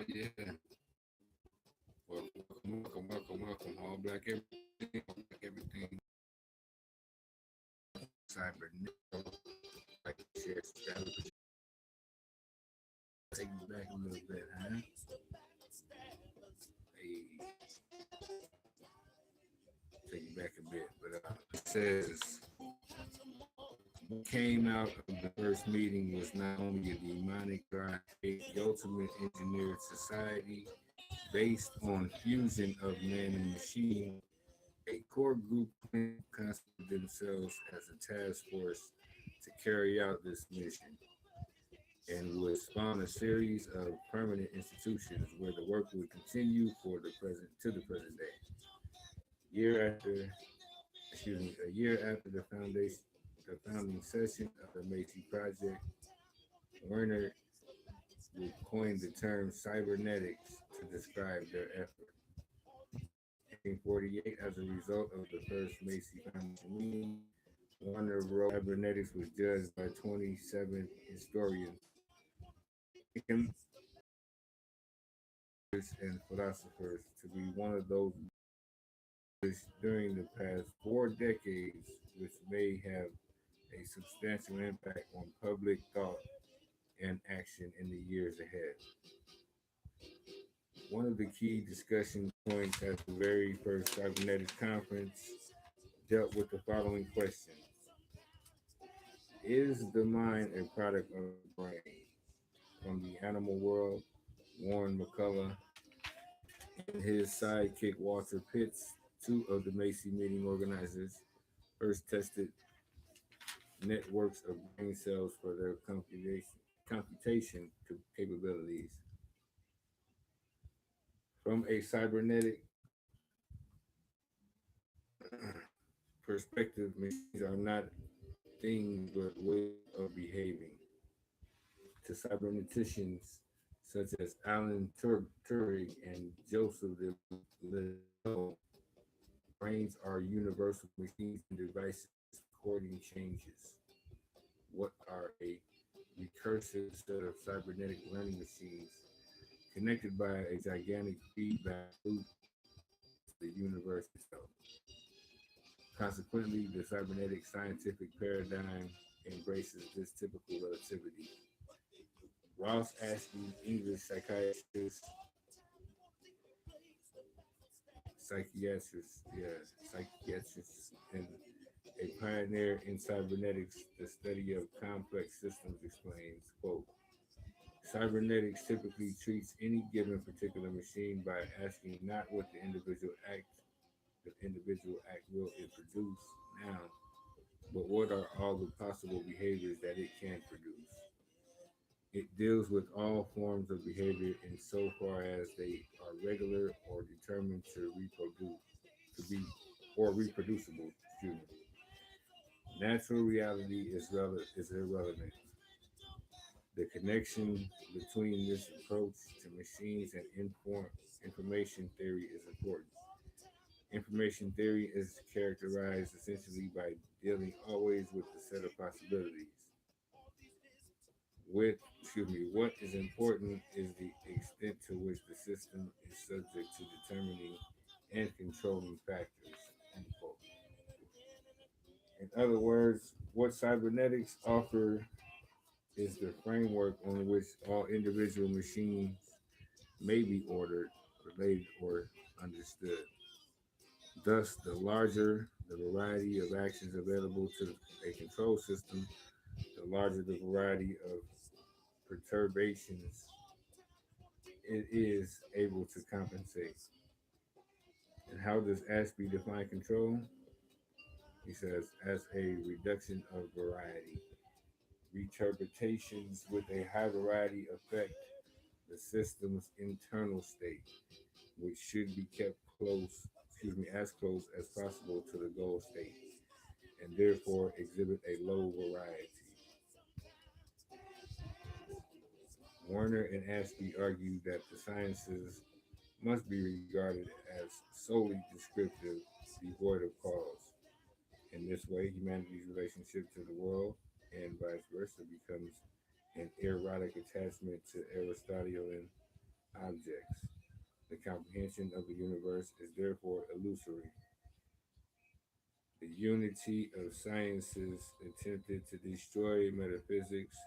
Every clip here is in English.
yeah. Welcome. All black everything, all black everything. Cybernetic, like share, subscribe, take you back a little bit, huh? Hey, take you back a bit, but it says what came out of the first meeting was not only a demonic drive, the ultimate engineered society based on fusion of man and machine. A core group constituted themselves as a task force to carry out this mission and would spawn a series of permanent institutions where the work would continue for the present to the present day. Year after, a year after the founding session of the Macy Project, Werner would coin the term cybernetics to describe their effort. 1948, as a result of the first Macy Foundation meeting, Warner wrote cybernetics was judged by 27 historians and philosophers to be one of those during the past 4 decades, which may have a substantial impact on public thought and action in the years ahead. One of the key discussion points at the very first cybernetics conference dealt with the following question: is the mind a product of the brain? From the animal world, Warren McCullough and his sidekick Walter Pitts, two of the Macy meeting organizers, first tested networks of brain cells for their computation capabilities. From a cybernetic perspective, machines are not things but ways of behaving. To cyberneticians such as Alan Turing and Joseph DeLeo, brains are universal machines and devices recording changes. What are a recursive set of cybernetic learning machines connected by a gigantic feedback loop to the universe itself? Consequently, the cybernetic scientific paradigm embraces this typical relativity. Ross Ashby, English psychiatrist, and a pioneer in cybernetics, the study of complex systems, explains, quote, cybernetics typically treats any given particular machine by asking not what the individual act will it produce now, but what are all the possible behaviors that it can produce. It deals with all forms of behavior insofar as they are regular or determined to be or reproducible. Excuse me. Natural reality is irrelevant. The connection between this approach to machines and information theory is important. Information theory is characterized essentially by dealing always with the set of possibilities. What is important is the extent to which the system is subject to determining and controlling factors. End quote. In other words, what cybernetics offer is the framework on which all individual machines may be ordered, related, or understood. Thus, the larger the variety of actions available to a control system, the larger the variety of perturbations it is able to compensate. And how does Ashby define control? He says, as a reduction of variety. Perturbations with a high variety affect the system's internal state, which should be kept as close as possible to the goal state, and therefore exhibit a low variety. Warner and Ashby argued that the sciences must be regarded as solely descriptive, devoid of cause. In this way, humanity's relationship to the world and vice versa becomes an erotic attachment to Aristotelian objects. The comprehension of the universe is therefore illusory. The unity of sciences attempted to destroy metaphysics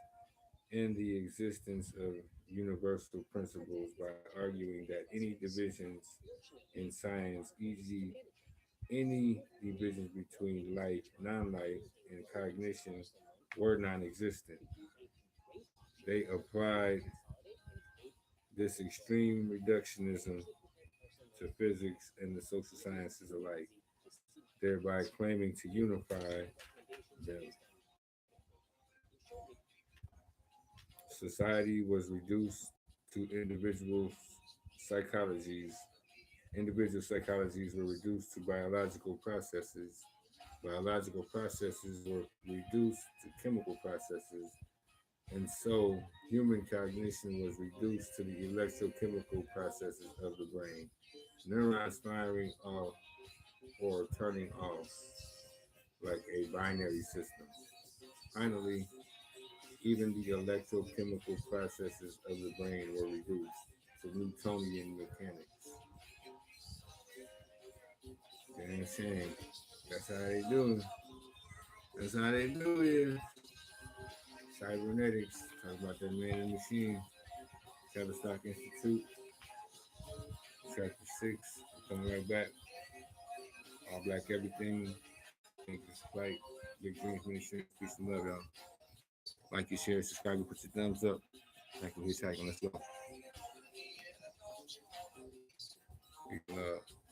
and the existence of universal principles by arguing that any divisions in science, e.g., any divisions between life, non life, and cognition, were non existent. They applied this extreme reductionism to physics and the social sciences alike, thereby claiming to unify them. Society was reduced to psychologies. Individual psychologies were reduced to biological processes. Biological processes were reduced to chemical processes. And so human cognition was reduced to the electrochemical processes of the brain. Neurons firing off or turning off like a binary system. Finally, even the electrochemical processes of the brain were reduced to Newtonian mechanics. You know what I'm saying? That's how they do it. That's how they do it. Cybernetics. Talk about that man and machine. Tavistock Institute. Chapter 6. Coming right back. All black everything. Think it's like Big Dreams Ministry. Peace and love, y'all. Like, you share, subscribe, put your thumbs up. Thank you for hitchhiking. Let's go. Peace and love.